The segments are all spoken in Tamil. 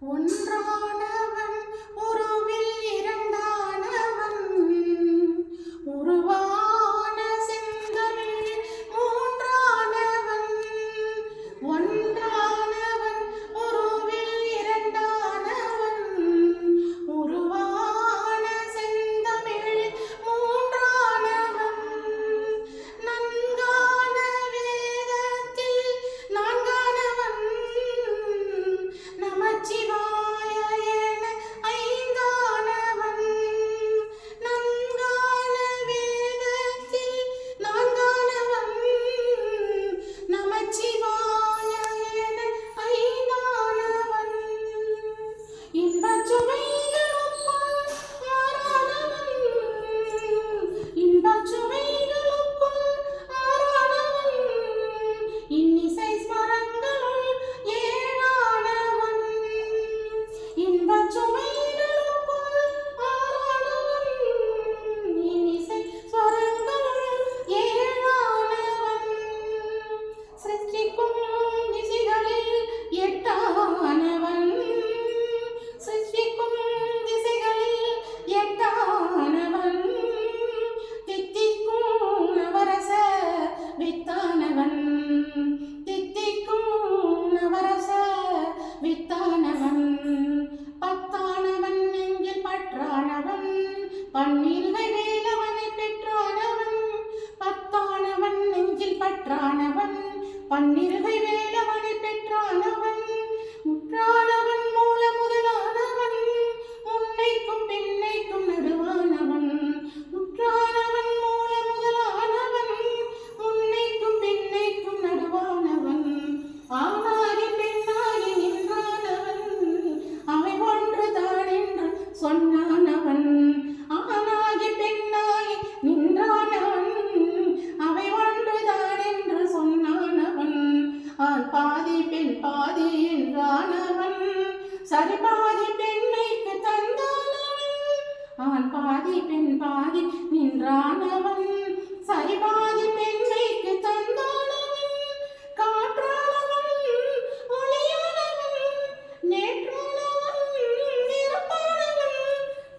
ஒன்றானவன் உருவில் இரண்டானவன் உருவான செந்தமிழில் மூன்றானவன் ஒன்றானவன் உருவில் இரண்டானவன் உருவான செந்தமிழில் மூன்றானவன் நன்கான வேதத்தில் நான்கானவன் நமச்சிவாய என ஐந்தானவன் நன்கான வேதத்தில் நான்கானவன் நமச்சிவாய என ஐந்தானவன் இன்பச் சுவைகளுக்குள் ஆறானவன் இன்பச் சுவைகளுக்குள் ஆறானவன் இன்னிசை ஸ்மரங்களுள் ஏழானவன் இன்பச் சுவைகளுக்குள் ஆறானவன் இன்னிசை ஸ்வரங்களுள் ஏழானவன் சிருஷ்டிக்கும் திசைகளில் எட்டானவன் சிருஷ்டிக்கும் திசைகளில் எட்டானவன் தித்திக்கும் நவரச வித்தானவன் தித்திக்கும் நவரச வித்தானவன் பத்தானவன் நெஞ்சில் பற்றானவன் பன்னிருகை வேலவனை பெற்றானவன் பத்தானவன் நெஞ்சில் பற்றானவன் பன்னிருகை வேலவனை பெற்றானவன் முற்றானவன் மூல முதலானவன் முன்னைக்கும் பின்னைக்கும் நடுவானவன் முற்றானவன் மூல முதலானவன் முன்னைக்கும் பின்னைக்கும் நடுவானவன் ஆனாகி பெண்ணாகி நின்றானவன் அவை ஒன்றுதான் என்று சொன்னானவன் ஆனாகி பெண்ணாகி நின்றானவன் அவை ஒன்றுதான் என்று சொன்னானவன் ஆண் பாதி பெண் பாதி என்றானவன் சரி பாதி பெண்மைக்கு தந்தானவன் ஆண் பாதி பெண் பாதி நின்றானவன் சரி பாதி பெண்மைக்கு தந்தானவன் காற்றானவன் ஒளியானவன் நேற்றானவன் நிறப்பானவன்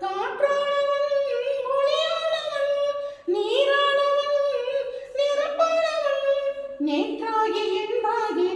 காற்றானவன் ஒளியானவன் நீரானவன் நிறப்பானவன் நேற்றாகி என்றாகி